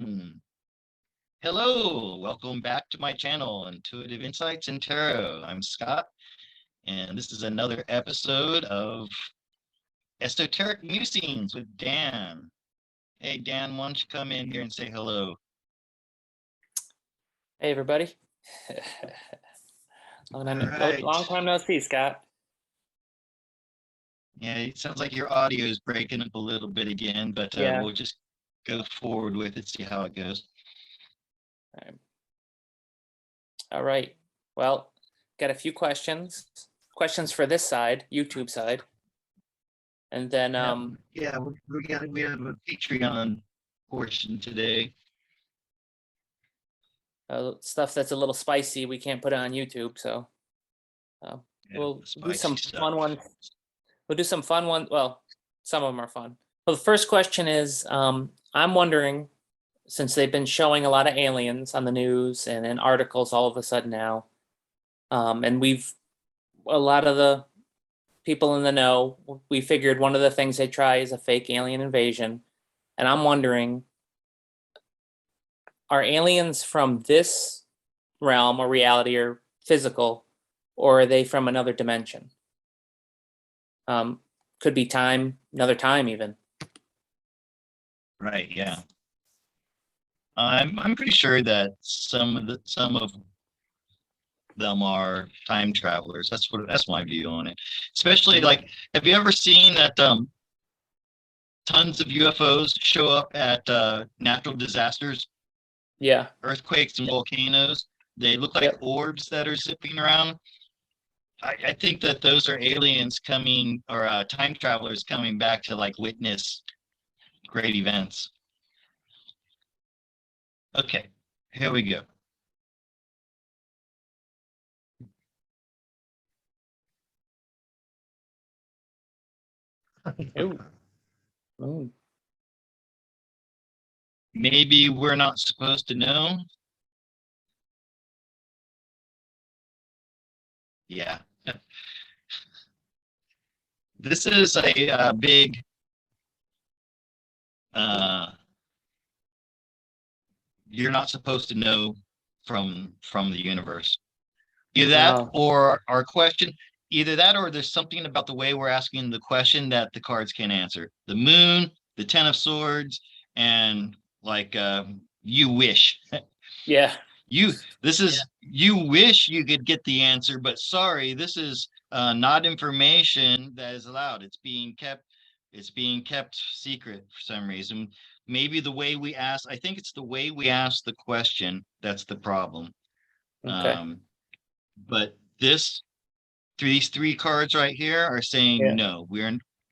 Hmm. Hello, welcome back to my channel, Intuitive Insights in Tarot. I'm Scott, and this is another episode of Esoteric Musings with Dan. Hey, Dan, why don't you come in here and say hello? Hey, everybody. All right. Long time no see, Scott. Yeah, it sounds like your audio is breaking up a little bit again, but Yeah. we'll just go forward with it, see how it goes. All right. Well, got a few questions. Questions for this side, YouTube side. And then we have a Patreon portion today. stuff that's a little spicy, we can't put it on YouTube, so we'll do some fun ones. We'll do some fun ones. Well, some of them are fun. Well, the first question is, I'm wondering, since they've been showing a lot of aliens on the news and in articles all of a sudden now, and a lot of the people in the know, we figured one of the things they try is a fake alien invasion. And I'm wondering, are aliens from this realm or reality or physical, or are they from another dimension? Could be time, another time even. Right, yeah. I'm pretty sure that some of them are time travelers. That's my view on it. Especially like, have you ever seen that tons of UFOs show up at natural disasters? Yeah. Earthquakes and volcanoes. They look like orbs that are zipping around. I think that those are aliens coming, or time travelers coming back to like witness great events. Okay, here we go. Ooh. Maybe we're not supposed to know. Yeah. This is a big you're not supposed to know from the universe. Either that or our question, either that or there's something about the way we're asking the question that the cards can't answer. The moon, the 10 of swords, and like you wish. Yeah. You wish you could get the answer, but sorry, this is not information that is allowed. It's being kept secret for some reason. Maybe the way we ask, I think it's the way we ask the question that's the problem. Okay. But these three cards right here are saying no,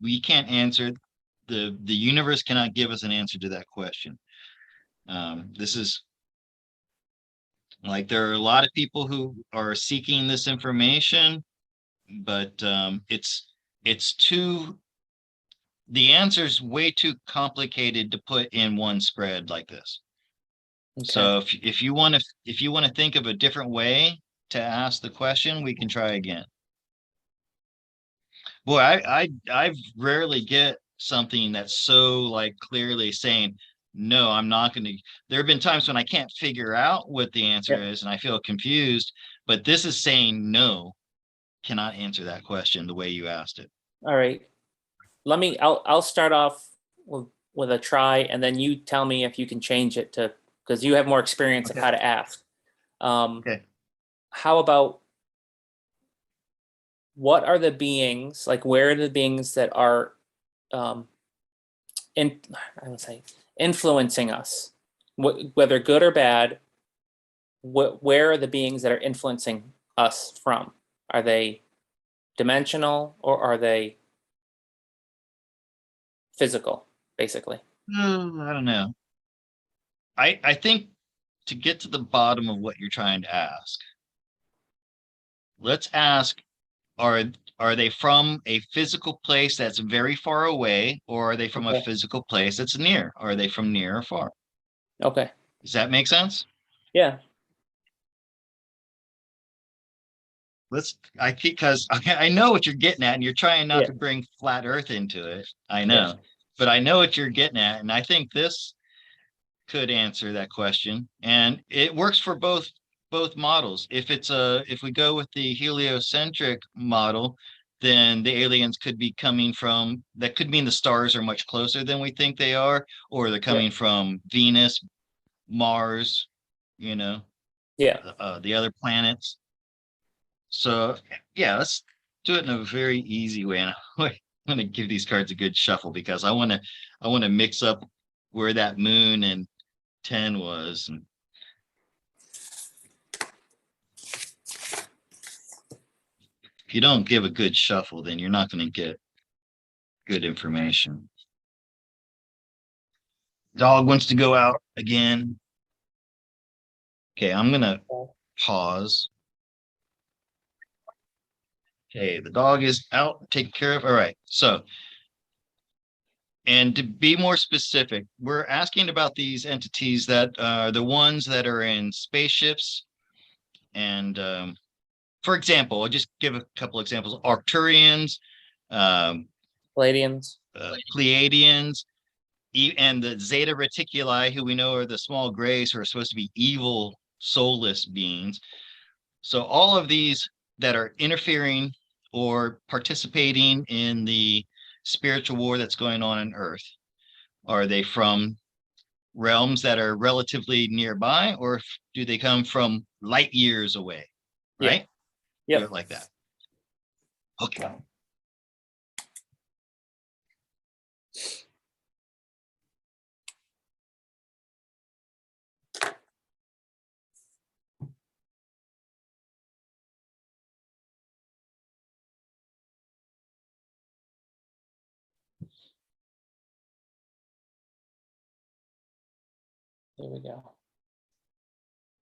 we can't answer. The universe cannot give us an answer to that question. This is like, there are a lot of people who are seeking this information, but the answer is way too complicated to put in one spread like this. Okay. So if you want to think of a different way to ask the question, we can try again. Boy, I rarely get something that's so like clearly saying no, I'm not going to. There have been times when I can't figure out what the answer is and I feel confused, but this is saying no, cannot answer that question the way you asked it. All right. I'll start off with a try, and then you tell me if you can change it to, because you have more experience of how to ask. Okay. How about, what are the beings, like where are the beings that are influencing us, whether good or bad? Where are the beings that are influencing us from? Are they dimensional or are they physical, basically? I don't know. I think to get to the bottom of what you're trying to ask, let's ask, are they from a physical place that's very far away, or are they from a physical place that's near? Are they from near or far? Okay. Does that make sense? Yeah. Because I know what you're getting at, and you're trying not to bring flat earth into it. I know, but I know what you're getting at. And I think could answer that question, and it works for both models. If we go with the heliocentric model, then the aliens could be coming from, that could mean the stars are much closer than we think they are, or they're coming from Venus, Mars, you know, the other planets. So yeah, let's do it in a very easy way. And I'm going to give these cards a good shuffle because I want to mix up where that moon and 10 was. And if you don't give a good shuffle, then you're not going to get good information. Dog wants to go out again. Okay, I'm going to pause. Okay, the dog is out, taken care of. All right, so, and to be more specific, we're asking about these entities that are the ones that are in spaceships. And for example, I'll just give a couple examples. Arcturians, Pleiadians, Pleiadians, and the Zeta Reticuli, who we know are the small grays, who are supposed to be evil, soulless beings. So all of these that are interfering or participating in the spiritual war that's going on Earth, are they from realms that are relatively nearby, or do they come from light years away? Right? Yeah. Do it like that. Okay. There we go.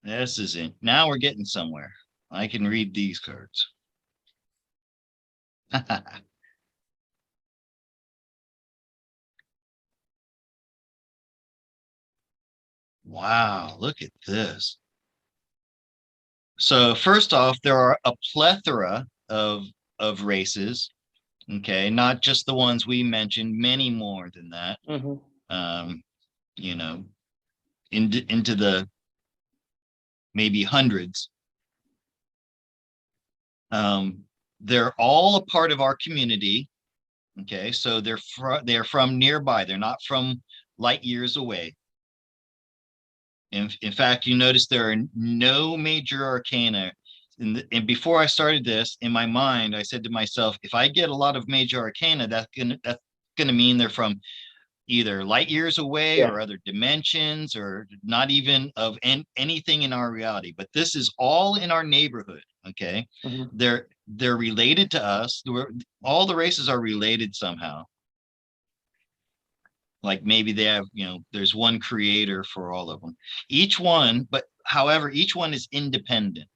This is it. Now we're getting somewhere. I can read these cards. Wow, look at this. So first off, there are a plethora of races. Okay, not just the ones we mentioned, many more than that. You know, into the maybe hundreds. They're all a part of our community. Okay, so they're from nearby. They're not from light years away. In fact, you notice there are no major arcana. And before I started this, in my mind, I said to myself, if I get a lot of major arcana, that's gonna mean they're from either light years away or other dimensions, or not even of anything in our reality. But this is all in our neighborhood. Okay, they're related to us. All the races are related somehow. Like maybe they have, there's one creator for all of them. Each one, but however, each one is independent.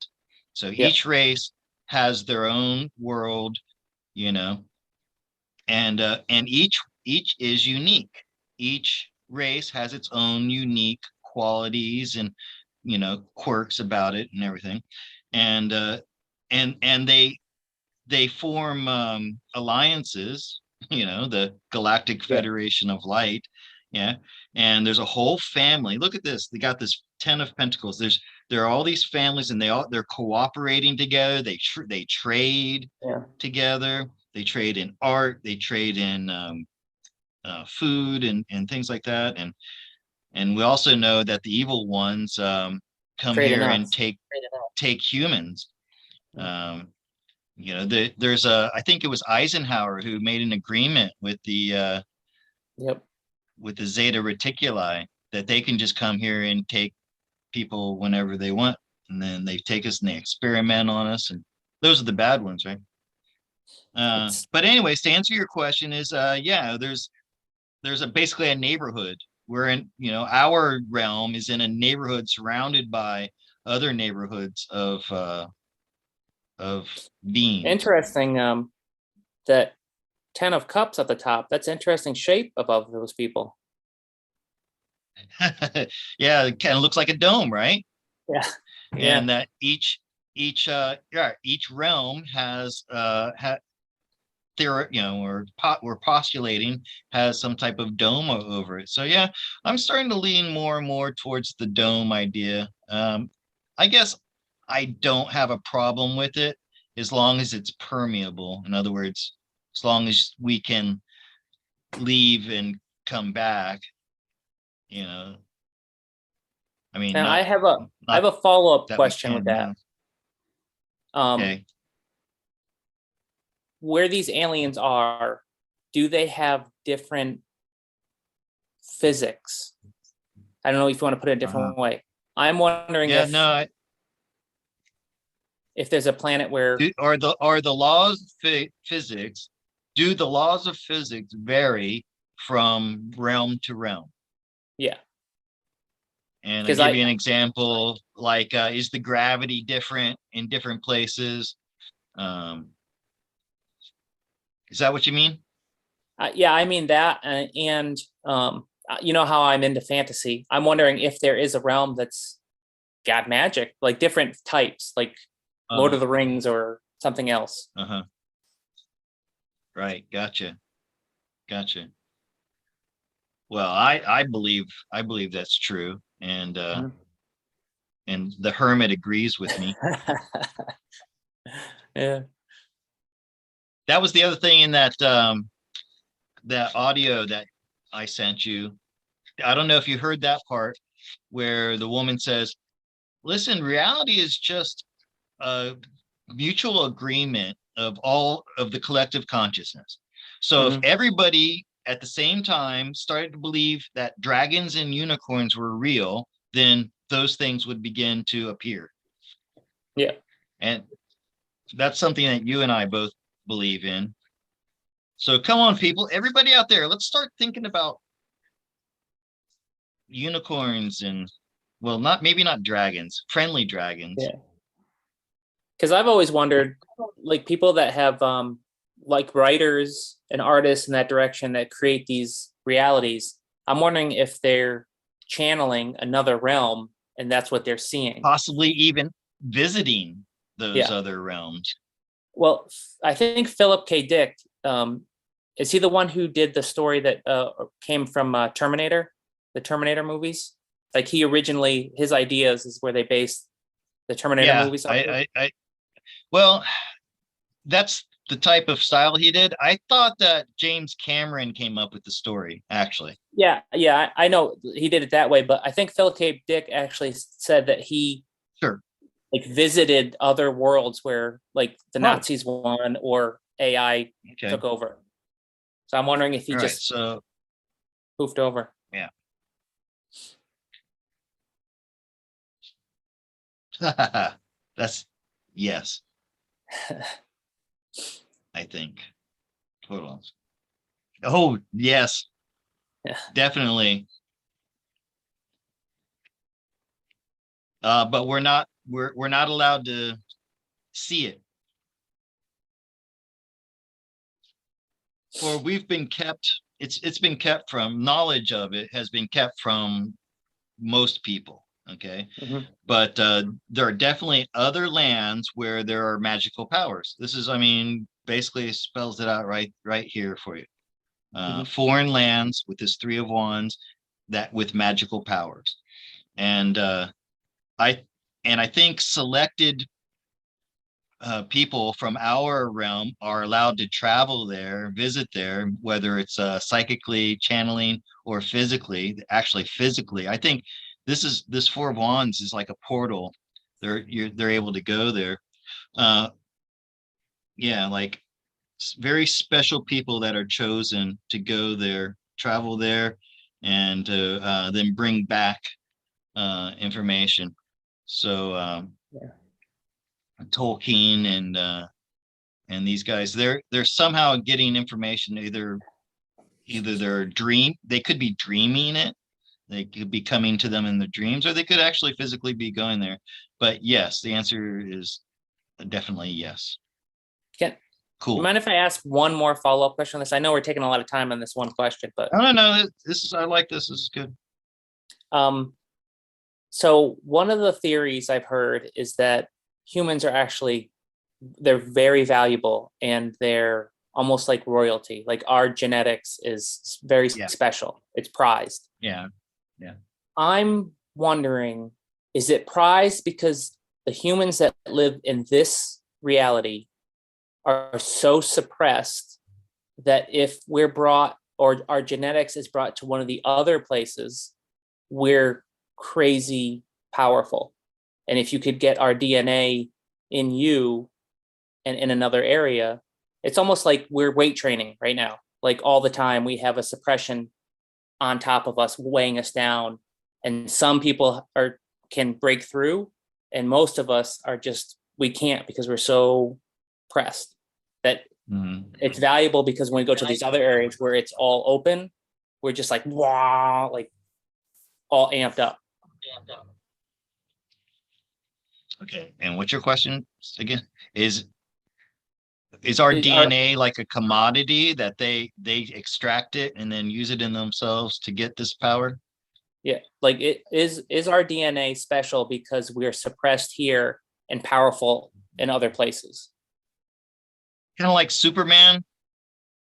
So each race has their own world, and each is unique. Each race has its own unique qualities and quirks about it and everything. And they form alliances, the Galactic Federation of Light. Yeah. And there's a whole family. Look at this. They got this 10 of Pentacles. There are all these families, and they're cooperating together. They trade together. They trade in art. They trade in food and things like that. And we also know that the evil ones come here and take humans. There's I think it was Eisenhower who made an agreement with the with the Zeta Reticuli that they can just come here and take people whenever they want, and then they take us and they experiment on us, and those are the bad ones, right? But anyways, to answer your question is there's basically a neighborhood. We're in, our realm is in a neighborhood surrounded by other neighborhoods of beings. Interesting. That 10 of Cups at the top. That's interesting shape above those people. Yeah, it kind of looks like a dome, right? Yeah. And that each realm has we're postulating has some type of dome over it. So yeah, I'm starting to lean more and more towards the dome idea. I guess I don't have a problem with it as long as it's permeable. In other words, as long as we can leave and come back, you know, I mean, Now I not have a not follow-up that we question with can that. move. Um, Okay. where these aliens are, do they have different physics? I don't know if you want to put it a different way. I'm wondering Yeah, no, if there's a planet where are the laws of physics, do the laws of physics vary from realm to realm? yeah, And I because give you an example, like is the gravity different in different places? Um, is that what you mean? yeah, I mean that, and you know how I'm into fantasy. I'm wondering if there is a realm that's got magic, like different types, like Lord Uh, of the Rings or something else. uh-huh. Right, gotcha. Gotcha. Well, I believe that's true. And the hermit agrees with me. Yeah. That was the other thing in that audio that I sent you. I don't know if you heard that part where the woman says, listen, reality is just a mutual agreement of all of the collective consciousness. So if Mhm. everybody at the same time started to believe that dragons and unicorns were real, then those things would begin to appear. Yeah. And that's something that you and I both believe in. So come on, people, everybody out there, let's start thinking about unicorns and, well, not maybe not dragons, friendly dragons. Yeah. Because I've always wondered, like people that have like writers and artists in that direction that create these realities, I'm wondering if they're channeling another realm and that's what they're seeing. Possibly even visiting those Yeah. other realms. Well, I think Philip K. Dick, is he the one who did the story that came from Terminator, the Terminator movies? Like he originally, his ideas is where they based the Terminator Yeah, movies off of. well, that's the type of style he did. I thought that James Cameron came up with the story, actually. Yeah, yeah, I know he did it that way, but I think Philip K. Dick actually said that he Sure. like visited other worlds where like the Oh, Nazis won or AI okay. took over. So I'm wondering if he All right. just So, poofed over. yeah. That's yes, I think. Hold on. Oh, yes, Yeah. definitely. But we're not allowed to see it. For we've been kept, it's been kept from knowledge of it has been kept from most people. Okay. Mhm. But there are definitely other lands where there are magical powers. This is, I mean, basically spells it out right here for you. Mhm. Foreign lands with this three of wands that with magical powers. And I I think selected people from our realm are allowed to travel there, visit there, whether it's psychically channeling or physically. Actually, physically, I think this Four of Wands is like a portal. They're able to go there. Uh, yeah, like very special people that are chosen to go there, travel there, and to then bring back information. So Yeah. Tolkien and these guys, they're somehow getting information, either they could be dreaming it, they could be coming to them in their dreams, or they could actually physically be going there. But yes, the answer is definitely yes. Can you Cool. mind if I ask one more follow-up question on this? I know we're taking a lot of time on this one question, but I don't know. This is I like this. This is good. um, so one of the theories I've heard is that humans are actually they're very valuable and they're almost like royalty. Like our genetics is very special. It's prized. Yeah. I'm wondering, is it prized because the humans that live in this reality are so suppressed that if we're brought, or our genetics is brought to one of the other places, we're crazy powerful? And if you could get our DNA in you and in another area, it's almost like we're weight training right now. Like all the time we have a suppression on top of us, weighing us down. And some people can break through, and most of us are just, we can't, because we're so pressed that it's valuable, because when we go to these other areas where it's all open, we're just like, wow, like all amped up. Okay. And what's your question again? Is our DNA like a commodity that they extract it and then use it in themselves to get this power? Yeah, like is our DNA special because we're suppressed here and powerful in other places? Kind of like Superman?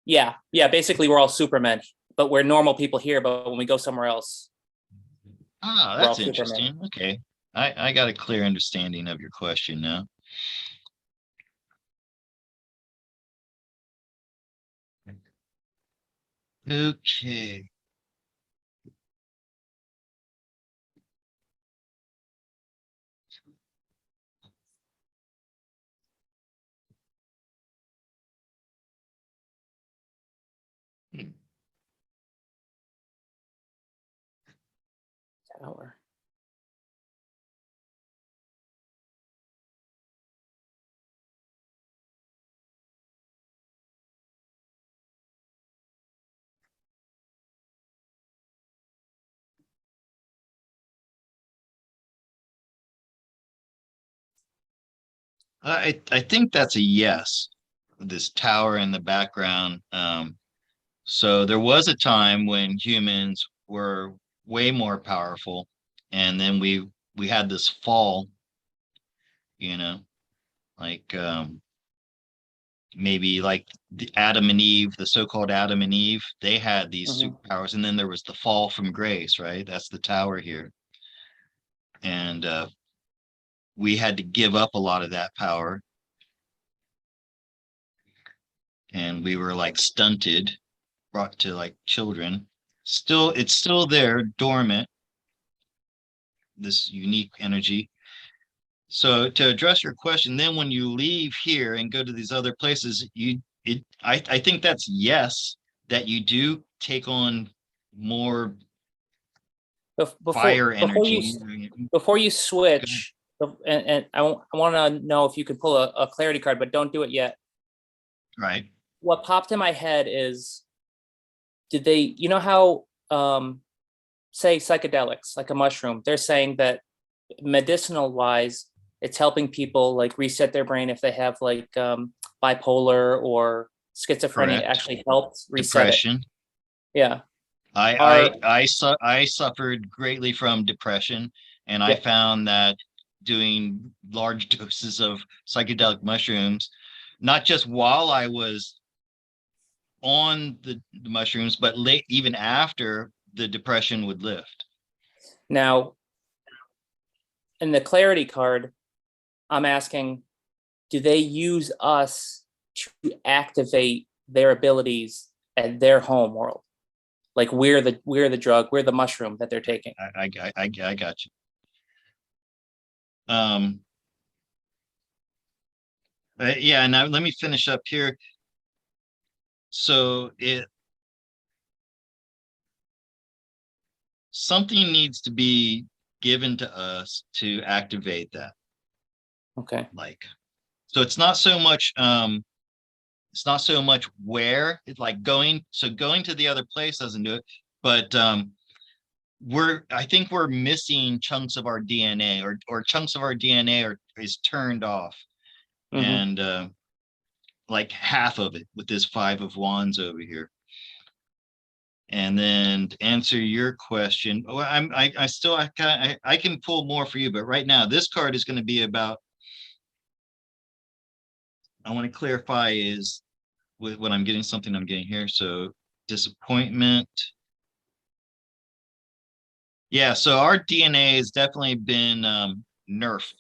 Yeah, basically we're all Supermen, but we're normal people here, but when we go somewhere else. Ah, that's interesting. Superman. Okay. I got a clear understanding of your question now. Okay. Tower. I think that's a yes. This tower in the background. So there was a time when humans were way more powerful, and then we had this fall, you know, like maybe like the Adam and Eve, the so-called Adam and Eve, they had these superpowers, and then there was the fall from grace, right? That's the tower here. And we had to give up a lot of that power, and we were like stunted, brought to like children. Still, it's still there, dormant, this unique energy. So to address your question, then when you leave here and go to these other places, I think that's yes, that you do take on more fire energy. Before you switch, and I want to know if you could pull a clarity card, but don't do it yet. Right. What popped in my head is, did they, you know how, say psychedelics, like a mushroom, they're saying that medicinal wise, it's helping people like reset their brain if they have like bipolar or schizophrenia. Correct. It actually helps reset depression. It. Yeah. I suffered greatly from depression, and I found that doing large doses of psychedelic mushrooms, not just while I was on the mushrooms, but even after, the depression would lift. Now, in the clarity card, I'm asking, do they use us to activate their abilities at their home world? Like we're the drug, we're the mushroom that they're taking. I got you. Yeah, now let me finish up here. So something needs to be given to us to activate that. Okay. Like, so it's not so much where it's like going to the other place doesn't do it, but I think we're missing chunks of our DNA, or chunks of our DNA is turned off. And like half of it with this 5 of Wands over here. And then to answer your question, I can pull more for you, but right now this card is going to be about, I want to clarify, is with when I'm getting something I'm getting here. So disappointment. Yeah, so our DNA has definitely been nerfed.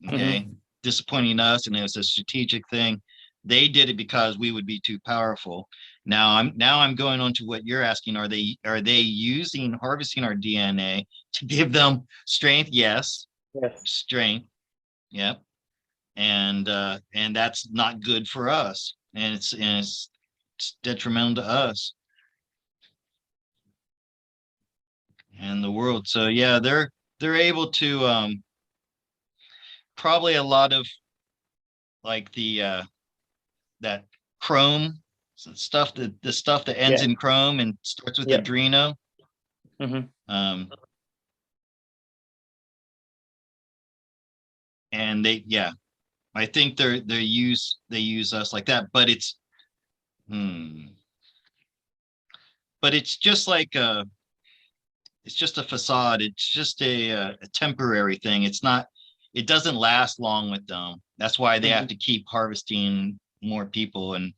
Okay. Mhm. Disappointing us, and it was a strategic thing. They did it because we would be too powerful. Now I'm going on to what you're asking. Are they using harvesting our DNA to give them strength? Yes, Yes. strength. Yep. And that's not good for us. And it's detrimental to us and the world. So yeah, they're able to probably a lot of like the that Chrome stuff, the stuff that ends Yeah. in Chrome and starts with Yep. Adreno. Mhm. Um, and yeah, I think they use us like that, but hmm, it's just like it's just a facade. It's just a temporary thing. It doesn't last long with them. That's why they have Mhm. to keep harvesting more people, and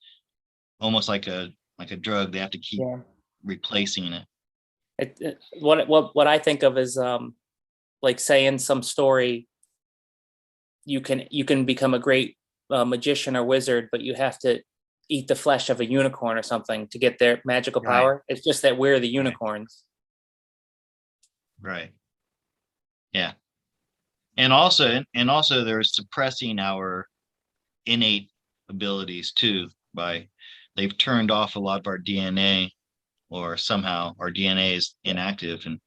almost like a drug, they have to keep Yeah. replacing it. What I think of is like say in some story you can become a great magician or wizard, but you have to eat the flesh of a unicorn or something to get their magical Right, power. It's just that we're the right, unicorns. right. Yeah. And also they're suppressing our innate abilities too by they've turned off a lot of our DNA, or somehow our DNA is Yeah. inactive. And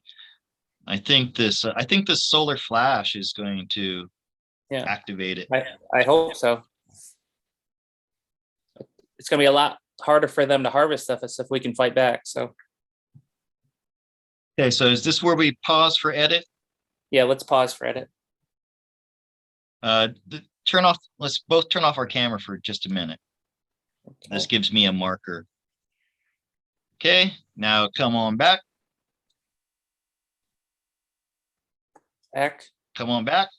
I think this solar flash is going to Yeah. activate it. I hope so. It's going to be a lot harder for them to harvest stuff if we can fight back. So Okay, so is this where we pause for edit? yeah, let's pause for edit. Let's both turn off our camera for just a minute. This Okay. gives me a marker. Okay, now come on back. Back. Come on back.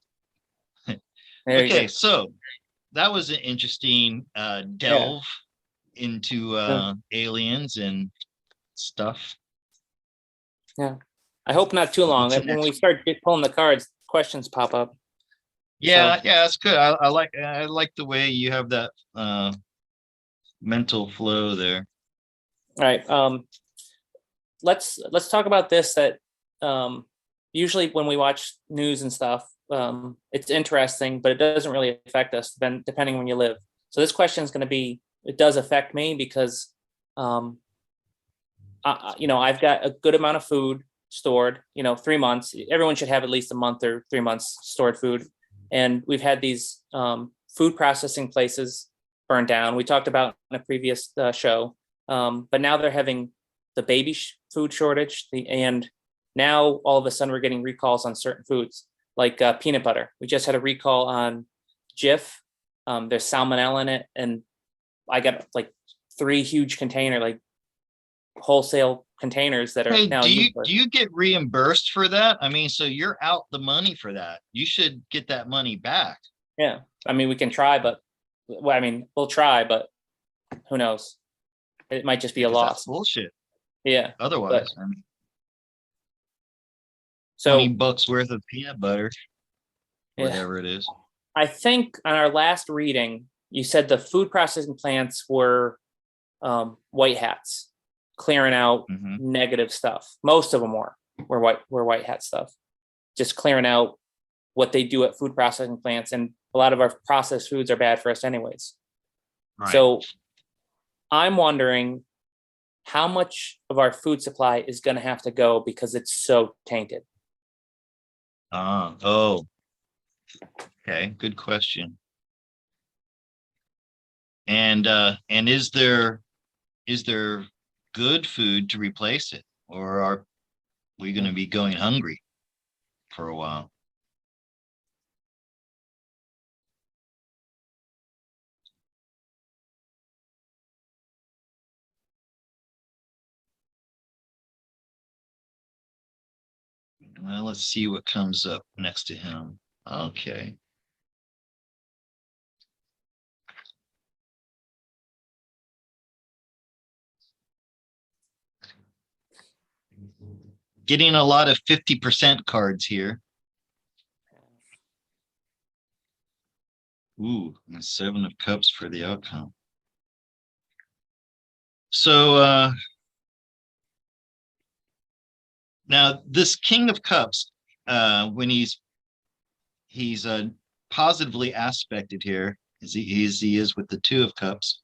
There you Okay, go. so that was an interesting Yeah. delve into Yeah. aliens and stuff. Yeah. I hope not too long. What's the When we next? start pulling the cards, questions pop up. So, Yeah, yeah, that's good. I like the way you have that mental flow there. all right. Let's talk about this. That usually when we watch news and stuff, it's interesting, but it doesn't really affect us depending when you live. So this question is going to be. It does affect me because, um, I've got a good amount of food stored. 3 months. Everyone should have at least a month or 3 months stored food, and we've had these food processing places burned down. We talked about in a previous show, but now they're having the baby food shortage, and now all of a sudden we're getting recalls on certain foods like peanut butter. We just had a recall on Jif. There's salmonella in it, and I got like 3 huge container, like wholesale containers that are Hey, now do you useless. do you get reimbursed for that? I mean, so you're out the money for that. You should get that money back. Yeah, I mean, we can try, but well, I mean, we'll try, but who knows? It might just be a Because that's loss. bullshit. Yeah, but Otherwise, I mean, so 20 bucks worth of peanut butter, yeah, whatever it is. I think on our last reading, you said the food processing plants were white hats, clearing out Hmm. negative stuff. Most of them were white hat stuff, just clearing out what they do at food processing plants, and a lot of our processed foods are bad for us anyways. Right. So I'm wondering how much of our food supply is going to have to go because it's so tainted. Oh, okay. Good question. And is there good food to replace it, or are we going to be going hungry for a while? Well, let's see what comes up next to him. Okay. getting a lot of 50% cards here. Ooh, and 7 of Cups for the outcome. So now this King of Cups, when he's positively aspected here, as he is with the 2 of Cups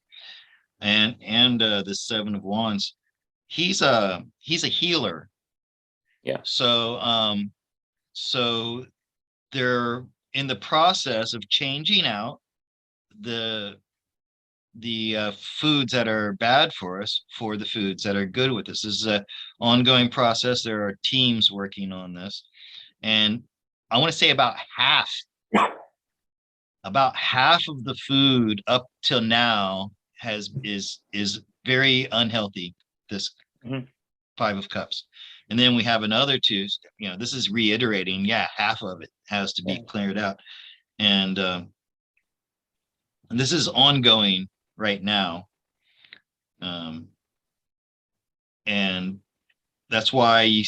and the 7 of Wands, he's a healer. Yeah. So they're in the process of changing out the foods that are bad for us for the foods that are good with us. This is an ongoing process. There are teams working on this, and I want to say about half of the food up till now is very unhealthy. This 5 of Cups. And then we have another 2, this is reiterating, half of it has to be cleared out. And this is ongoing right now. And that's why,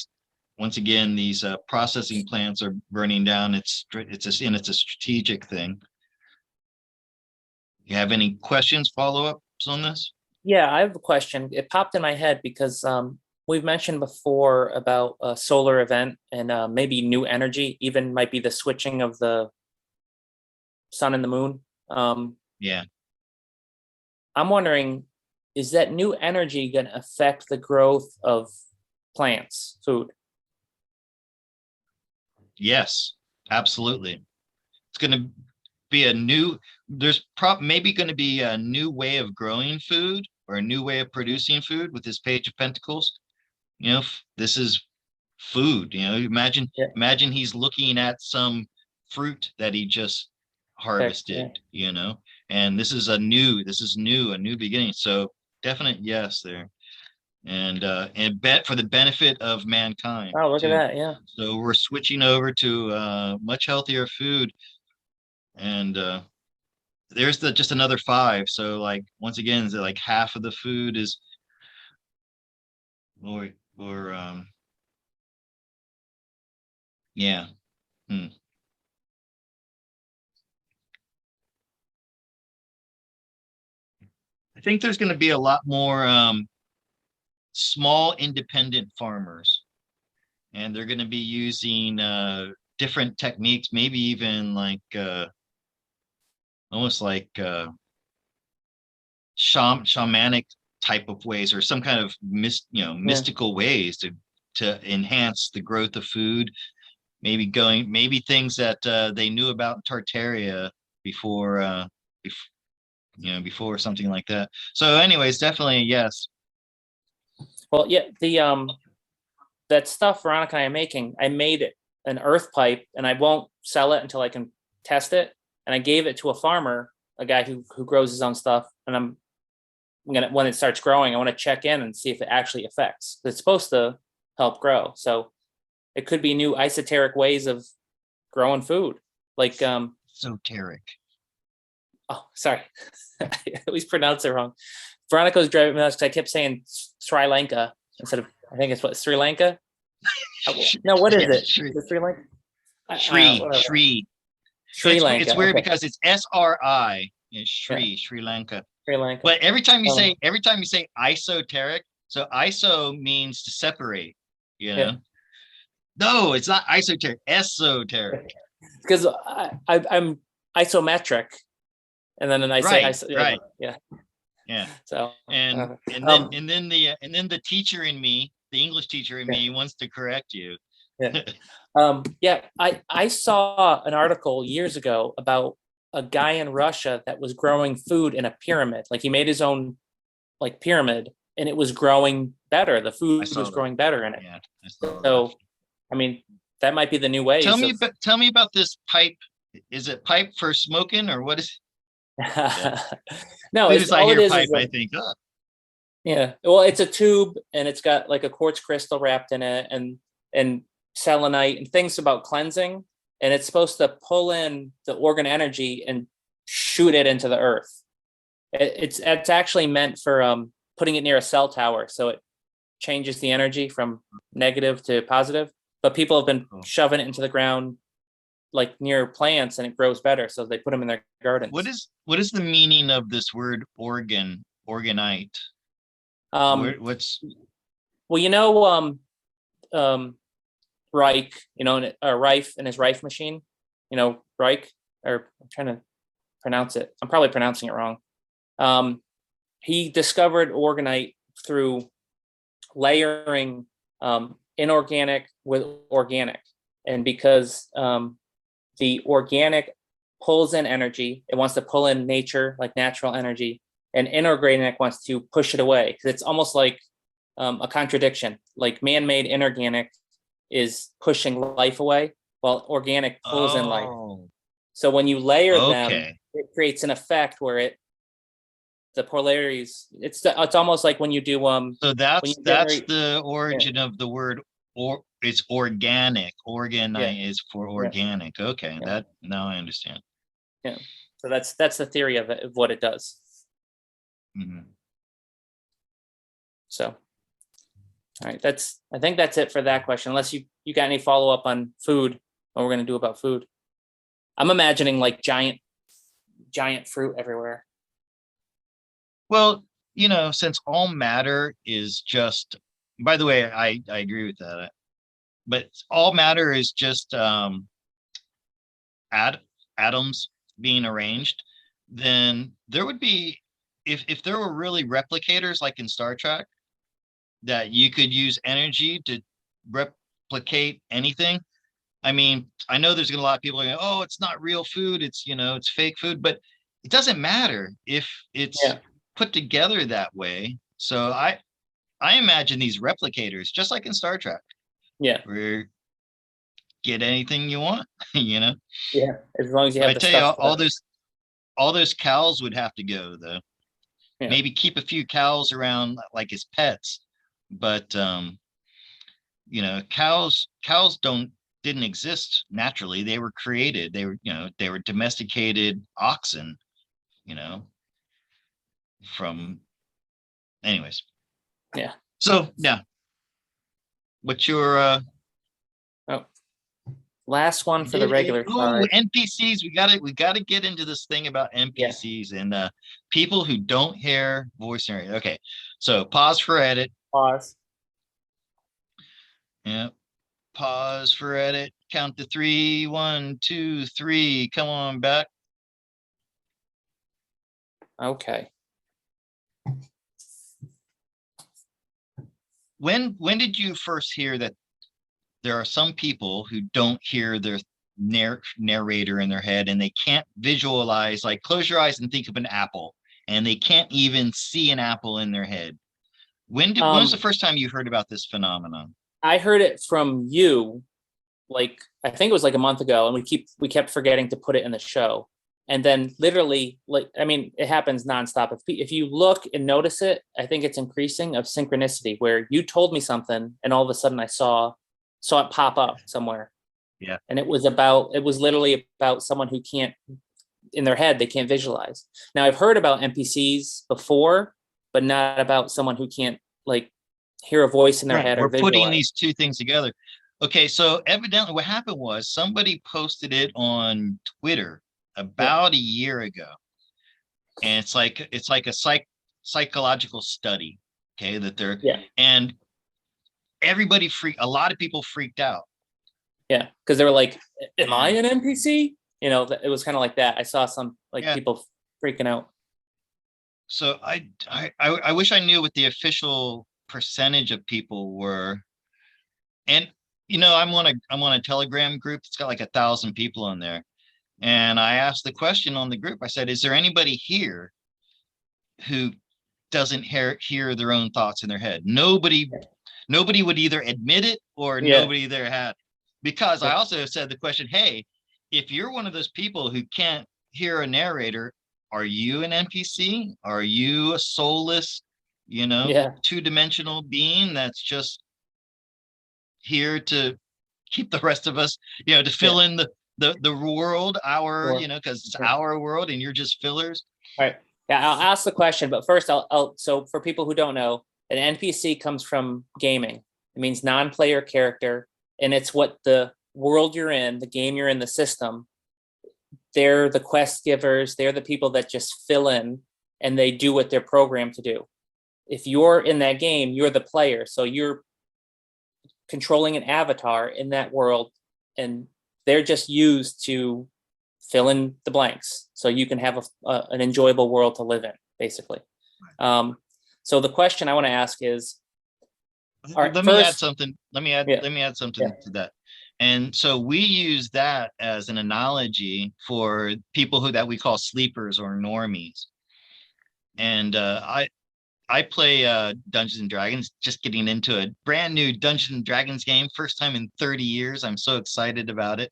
once again, these processing plants are burning down. It's a strategic thing. You have any questions, follow-ups on this? Yeah, I have a question. It popped in my head because we've mentioned before about a solar event and maybe new energy, even might be the switching of the sun and the moon. Yeah. I'm wondering, is that new energy going to affect the growth of plants, food? Yes, absolutely. It's going to be maybe going to be a new way of growing food or a new way of producing food with this Page of Pentacles. This is food. Imagine he's looking at some fruit that he just harvested. And this is new, a new beginning. So definite yes there. And for the benefit of mankind. Oh, look at that. Yeah. So we're switching over to much healthier food. And there's just another 5. So once again, like half of the food is yeah. I think there's going to be a lot more small independent farmers, and they're going to be using different techniques, maybe even almost like shamanic type of ways, or some kind of mystical ways to enhance the growth of food. Maybe things that they knew about Tartaria before before something like that. So anyways, definitely yes. Well, yeah, that stuff Veronica and I are making, I made an earth pipe, and I won't sell it until I can test it. And I gave it to a farmer, a guy who grows his own stuff. And I'm gonna, when it starts growing, I want to check in and see if it actually affects. It's supposed to help grow. So it could be new esoteric ways of growing food, like esoteric. Oh, sorry, I always pronounce it wrong. Veronica was driving me nuts because I kept saying Sri Lanka instead of, I think it's what, Sri Lanka? No, what is it? Sri Lanka? Sri Lanka. It's weird, okay. Because it's SRI. It's Sri Lanka. Sri Lanka. But every time you say esoteric, so iso means to separate, No, it's not esoteric, esoteric. Because I'm isometric. And then I say right. Yeah. So and then the teacher in me, the English teacher in me, wants to correct you. I saw an article years ago about a guy in Russia that was growing food in a pyramid. Like he made his own pyramid, and it was growing better. The food was growing better in it. Yeah. So I mean, that might be the new way. Tell me about this pipe. Is it pipe for smoking, or what is? No, it's all it is. Pipe, I think. Yeah, well, it's a tube, and it's got like a quartz crystal wrapped in it, and selenite and things about cleansing, and it's supposed to pull in the organ energy and shoot it into the earth. It's actually meant for putting it near a cell tower, so changes the energy from negative to positive, but people have been shoving it into the ground like near plants and it grows better. So they put them in their gardens. What is the meaning of this word organite? What's well, Reich, Reif and his Reif machine, Reich, or I'm trying to pronounce it. I'm probably pronouncing it wrong. He discovered organite through layering inorganic with organic. And because the organic pulls in energy, it wants to pull in nature, like natural energy, and inorganic wants to push it away. Because it's almost like a contradiction. Like man-made inorganic is pushing life away, while organic pulls in life. So when you layer them, it creates an effect where the polarities. It's almost like when you do So that's the origin of the word, or it's organic. Organite is for organic. Okay, that now I understand. Yeah. So that's the theory of it, of what it does. Mm-hmm. So, all right, I think that's it for that question. Unless you got any follow up on food, what we're gonna do about food. I'm imagining like giant fruit everywhere. Well, since all matter is just, by the way, I agree with that, but all matter is just atoms being arranged, then there would be, if there were really replicators like in Star Trek, that you could use energy to replicate anything. I mean, I know there's gonna be a lot of people going, oh, it's not real food, it's it's fake food, but it doesn't matter if it's put together that way. So I imagine these replicators, just like in Star Trek. Yeah. Where get anything you want, Yeah, as long as you have the stuff. All those cows would have to go though. Yeah. Maybe keep a few cows around like as pets, but cows didn't exist naturally. They were created. They were domesticated oxen, from anyways. Yeah. So yeah. What's your last one for the regular card? NPCs. We gotta get into this thing about NPCs and people who don't hear voice narrator. Okay, so pause for edit. Pause. Yeah. Pause for edit. Count to 3. 1, 2, 3. Come on back. Okay. When did you first hear that there are some people who don't hear their narrator in their head and they can't visualize, like close your eyes and think of an apple, and they can't even see an apple in their head? When was the first time you heard about this phenomenon? I heard it from you, like I think it was like a month ago, and we kept forgetting to put it in the show. And then literally, it happens nonstop. If you look and notice it, I think it's increasing of synchronicity, where you told me something and all of a sudden I saw it pop up somewhere. Yeah. And it was literally about someone who can't, in their head, they can't visualize. Now I've heard about NPCs before, but not about someone who can't like hear a voice in their head or visualize. We're putting these two things together. Okay, so evidently what happened was somebody posted it on Twitter about a year ago. And it's like a psychological study, okay, that they're and a lot of people freaked out. Yeah, because they were like, am I an NPC? It was kind of like that. I saw some people freaking out. So I wish I knew what the official percentage of people were. And I'm on a Telegram group. It's got like 1,000 people on there. And I asked the question on the group. I said, is there anybody here who doesn't hear their own thoughts in their head? Nobody would either admit it or nobody there had. Because I also said the question, hey, if you're one of those people who can't hear a narrator, are you an NPC? Are you a soulless, two-dimensional being that's just here to keep the rest of us, to fill in the world, because it's our world and you're just fillers? All right. Yeah, I'll ask the question, but first so for people who don't know, An NPC comes from gaming. It means non-player character, and it's what the world you're in, the game you're in, the system. They're the quest givers. They're the people that just fill in, and they do what they're programmed to do. If you're in that game, you're the player. So you're controlling an avatar in that world, and they're just used to fill in the blanks so you can have an enjoyable world to live in, basically. So the question I want to ask is, let me add something to that. And so we use that as an analogy for people that we call sleepers or normies. And I play Dungeons and Dragons, just getting into a brand new Dungeons and Dragons game, first time in 30 years. I'm so excited about it.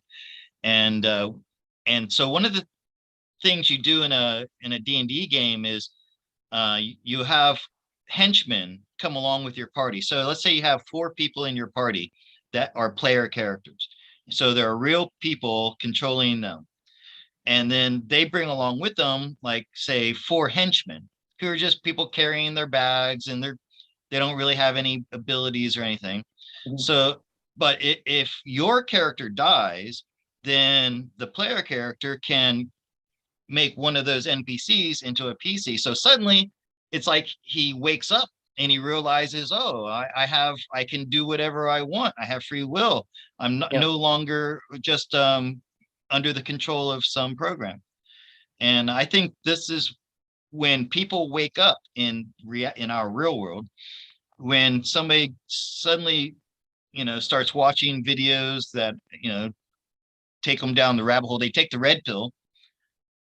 And so one of the things you do in a D&D game is you have henchmen come along with your party. So let's say you have 4 people in your party that are player characters. So there are real people controlling them. And then they bring along with them, like, say, 4 henchmen who are just people carrying their bags, and they don't really have any abilities or anything. So, but if your character dies, then the player character can make one of those NPCs into a PC. So suddenly it's like he wakes up and he realizes, oh, I can do whatever I want. I have free will. I'm not, no longer just under the control of some program. And I think this is when people wake up in our real world, when somebody suddenly, starts watching videos that, take them down the rabbit hole, they take the red pill.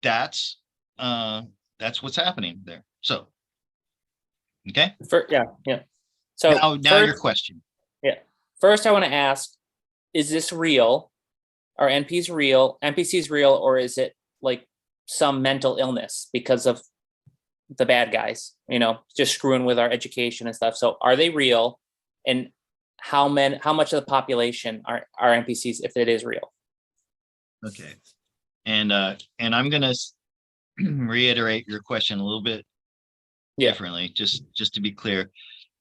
That's what's happening there. So, okay. So now your question. Yeah. First, I want to ask: is this real? Are NPCs real, or is it like some mental illness because of the bad guys? Just screwing with our education and stuff. So, are they real? And how much of the population are NPCs if it is real? Okay. And I'm gonna reiterate your question a little bit differently, just to be clear.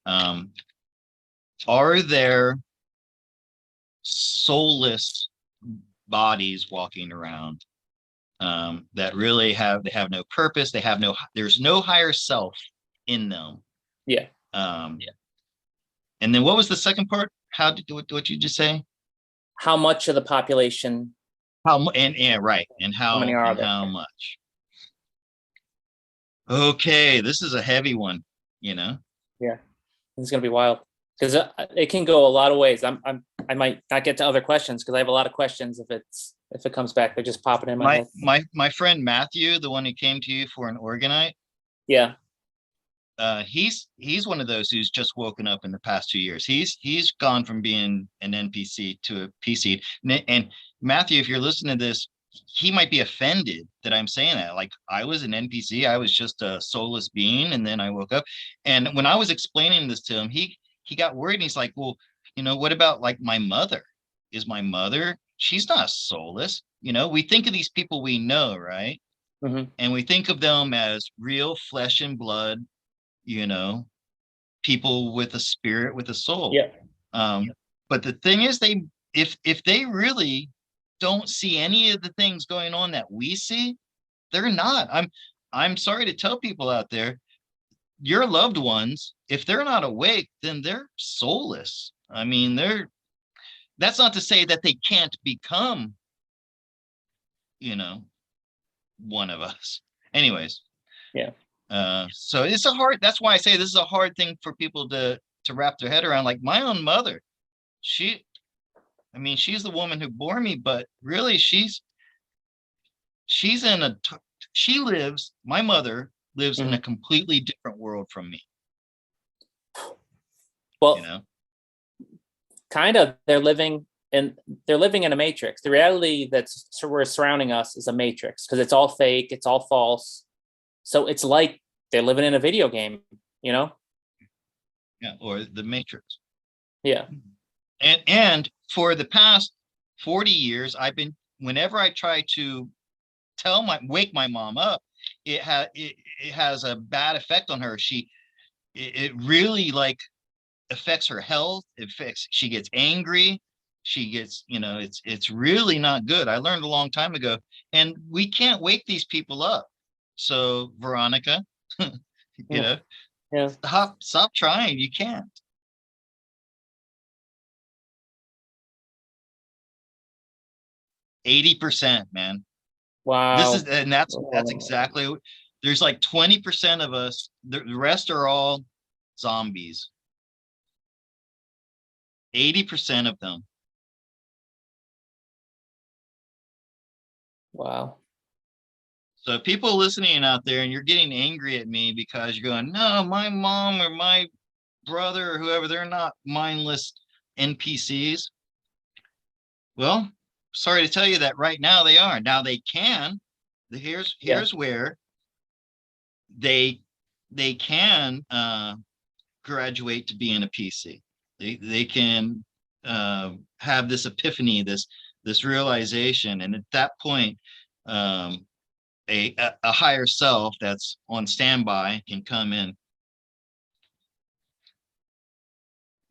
Are there soulless bodies walking around that really have no purpose? There's no higher self in them. And then what was the second part? What you just say? How much of the population? Right. And how many are there? How much? Okay, this is a heavy one, Yeah, it's gonna be wild because it can go a lot of ways. I might not get to other questions because I have a lot of questions. If it comes back, they're just popping in my head. My friend Matthew, the one who came to you for an organite. Yeah. He's one of those who's just woken up in the past 2 years. He's gone from being an NPC to a PC. And Matthew, if you're listening to this, he might be offended that I'm saying that. Like, I was an NPC, I was just a soulless being, and then I woke up. And when I was explaining this to him, he got worried, and he's like, well, what about like my mother? Is my mother, she's not soulless. We think of these people we know, right? And we think of them as real flesh and blood, people with a spirit, with a soul. But the thing is, if they really don't see any of the things going on that we see, they're not. I'm sorry to tell people out there, your loved ones, if they're not awake, then they're soulless. I mean, that's not to say that they can't become, one of us. Anyways. So it's that's why I say this is a hard thing for people to wrap their head around. Like my own mother, she's the woman who bore me, but really my mother lives in a completely different world from me. Well, kind of, they're living in a matrix. The reality that's surrounding us is a matrix because it's all fake, it's all false. So it's like they're living in a video game, Yeah, or the Matrix. Yeah. And for the past 40 years, whenever I try to wake my mom up, it has a bad effect on her. it really like affects her health. She gets angry. She gets, it's really not good. I learned a long time ago, and we can't wake these people up. So Veronica, Mm, yeah. stop trying. You can't. 80%, man. Wow. That's exactly, there's like 20% of us, the rest are all zombies. 80% of them. Wow. So people listening out there and you're getting angry at me because you're going, no, my mom or my brother or whoever, they're not mindless NPCs. Well, sorry to tell you that right now they are. Now they can. Here's Yeah. where they can graduate to being a PC. They can have this epiphany, this realization, and at that point, a higher self that's on standby can come in.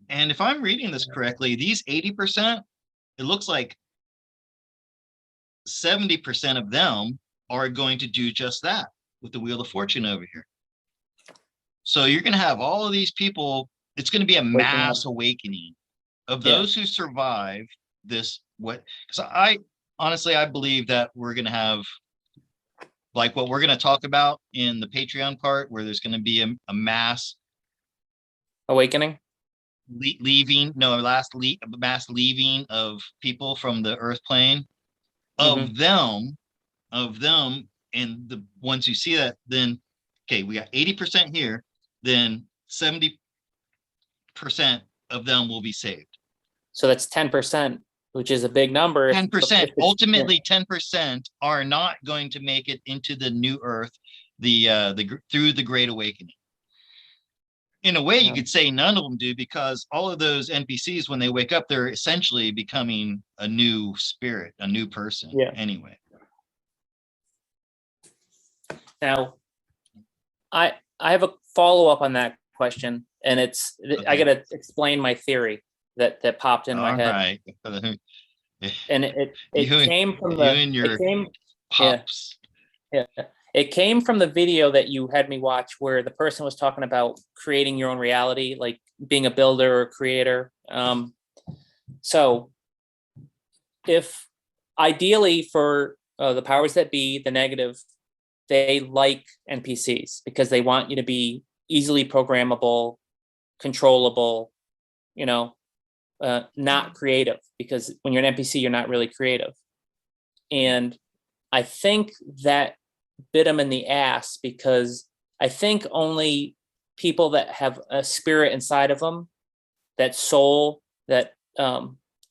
And if I'm reading this correctly, these 80%, it looks like 70% of them are going to do just that with the Wheel of Fortune over here. So you're going to have all of these people. It's going to be a mass awakening of those who survive this. Because I honestly, I believe that we're going to have like what we're going to talk about in the Patreon part, where there's going to be a mass awakening, mass leaving of people from the earth plane, mm-hmm. of them, and the ones who see that, then okay, we got 80% here, then 70% of them will be saved. So that's 10%, which is a big number. 10%, ultimately 10% are not going to make it into the new earth, through the Great Awakening. In a way, you could say none of them do, because all of those NPCs, when they wake up, they're essentially becoming a new spirit, a new person. Anyway. Now, I have a follow-up on that question, and it's I got to explain my theory that popped in my head. Right. And it came from pops. It came from the video that you had me watch, where the person was talking about creating your own reality, like being a builder or creator. So if ideally for the powers that be, the negative, they like NPCs because they want you to be easily programmable, controllable, not creative, because when you're an NPC, you're not really creative. And I think that bit them in the ass, because I think only people that have a spirit inside of them, that soul, that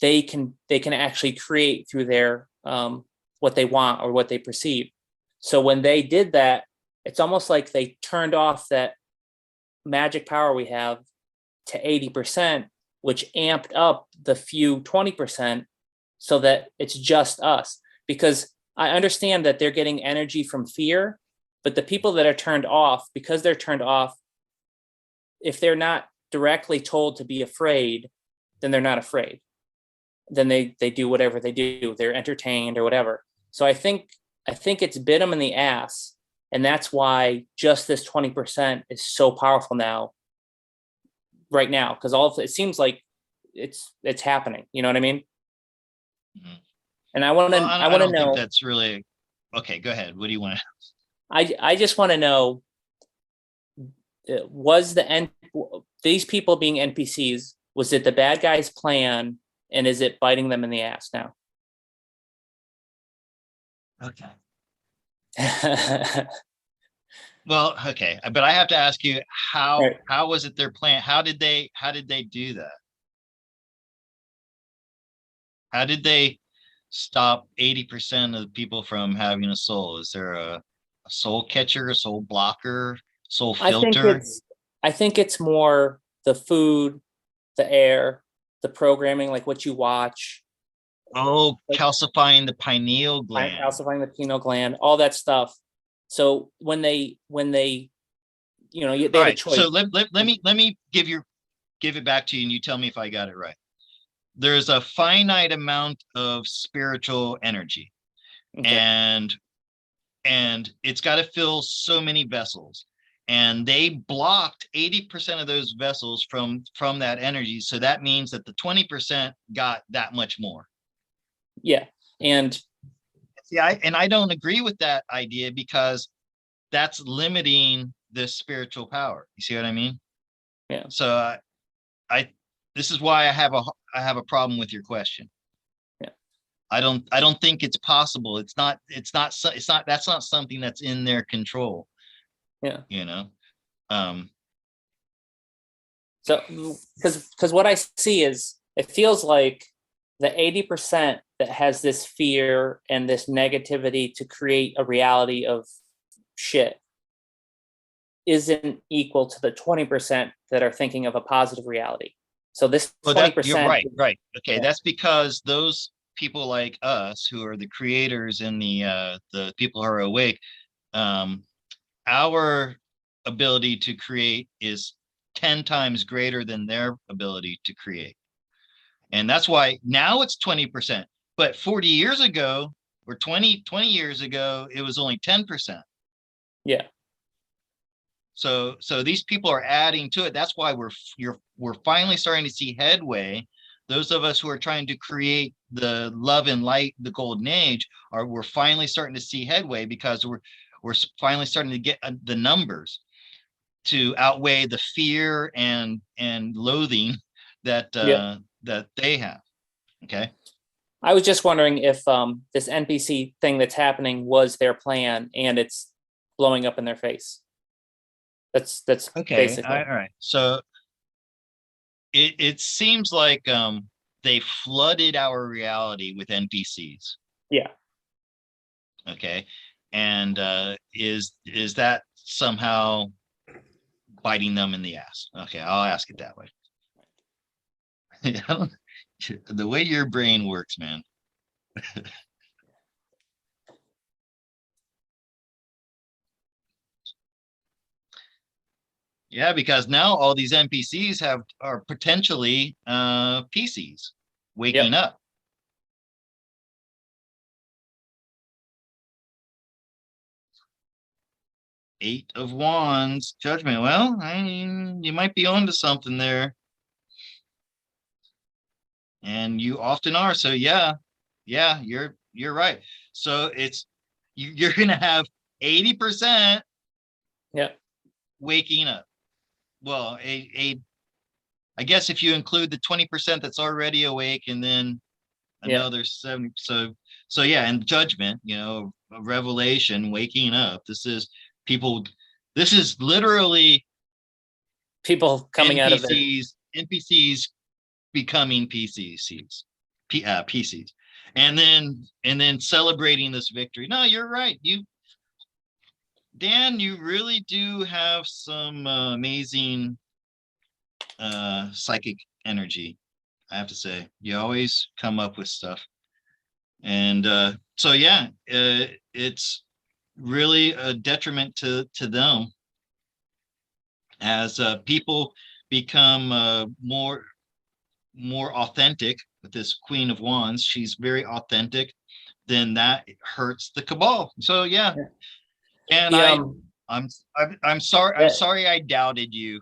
they can actually create through their what they want or what they perceive. So when they did that, it's almost like they turned off that magic power we have to 80%, which amped up the few 20%, so that it's just us. Because I understand that they're getting energy from fear, but the people that are turned off, because they're turned off, if they're not directly told to be afraid, then they're not afraid. Then they do whatever they do. They're entertained or whatever. So I think it's bit them in the ass. And that's why just this 20% is so powerful now, right now, because it seems like it's happening. You know what I mean? Mm-hmm. And I want to know. Think that's really okay. Go ahead. What do you want to? I just want to know: was these people being NPCs? Was it the bad guys' plan, and is it biting them in the ass now? Okay. Well, okay, but I have to ask you, how was it their plan? How did they do that? How did they stop 80% of the people from having a soul? Is there a soul catcher, a soul blocker, soul filter? I think it's more the food, the air, the programming, like what you watch. Oh, calcifying the pineal gland. Calcifying the pineal gland, all that stuff. So when they they had a choice. So let me give it back to you, and you tell me if I got it right. There's a finite amount of spiritual energy, Okay. and it's got to fill so many vessels, and they blocked 80% of those vessels from that energy. So that means that the 20% got that much more. Yeah. And see, I don't agree with that idea, because that's limiting the spiritual power. You see what I mean? Yeah. So this is why I have a problem with your question. Yeah. I don't think it's possible. It's not that's not something that's in their control. Yeah. So because what I see is, it feels like the 80% that has this fear and this negativity to create a reality of shit isn't equal to the 20% that are thinking of a positive reality. So this 20%. You're right. Okay, yeah. That's because those people like us, who are the creators and the people who are awake, our ability to create is 10 times greater than their ability to create. And that's why now it's 20%. But 40 years ago, or 20 years ago, it was only 10%. Yeah. So these people are adding to it. That's why we're finally starting to see headway. Those of us who are trying to create the love and light, the golden age, we're finally starting to see headway, because we're finally starting to get the numbers to outweigh the fear and loathing that that they have. Okay. I was just wondering if this NPC thing that's happening was their plan, and it's blowing up in their face. That's okay. Basically. All right. So it seems like they flooded our reality with NPCs. Yeah. Okay. And is that somehow biting them in the ass? Okay, I'll ask it that way. The way your brain works, man. Yeah, because now all these NPCs are potentially PCs waking up. Eight of Wands, Judgment. Well, I mean, you might be onto something there. And you often are. So yeah, you're right. So you're gonna have 80% waking up. Well, I guess if you include the 20% that's already awake, and then another 70. So yeah, and Judgment, a revelation, waking up. This is literally people coming out of it. NPCs becoming PCs, PCs, and then celebrating this victory. No, you're right. Dan, you really do have some amazing psychic energy. I have to say, you always come up with stuff. And so yeah, it's really a detriment to them as people become more authentic with this Queen of Wands. She's very authentic. Then that hurts the cabal. So yeah. And I'm sorry I doubted you.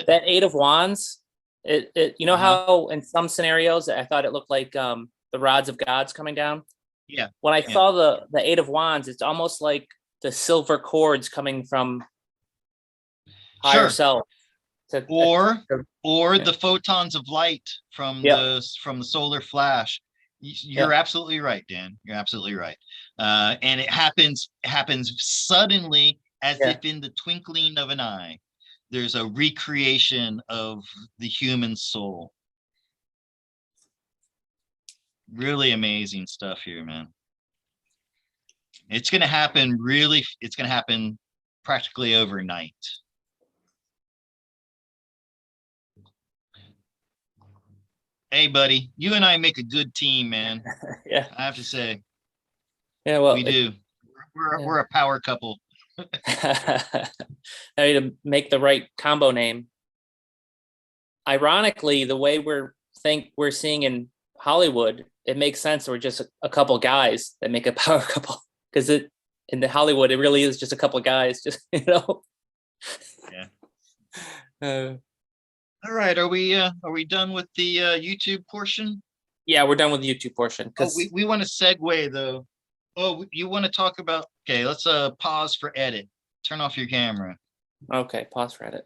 That Eight of Wands, how in some scenarios I thought it looked like the rods of gods coming down. Yeah. When I saw the Eight of Wands, it's almost like the silver cords coming from higher self. Or the photons of light from the solar flash. You're absolutely right, Dan. You're absolutely right. And it happens suddenly, as if in the twinkling of an eye. There's a recreation of the human soul. Really amazing stuff here, man. It's going to happen practically overnight. Hey, buddy, you and I make a good team, man. Yeah, I have to say. Yeah, well, we do. We're a power couple. I need to make the right combo name. Ironically, the way we're seeing in Hollywood, it makes sense. We're just a couple guys that make a power couple, because in the Hollywood, it really is just a couple guys, just Yeah. All right. Are we done with the YouTube portion? Yeah, we're done with the YouTube portion. Oh, we want to segue though. Oh, you want to talk about? Okay, let's pause for edit. Turn off your camera. Okay, pause for edit.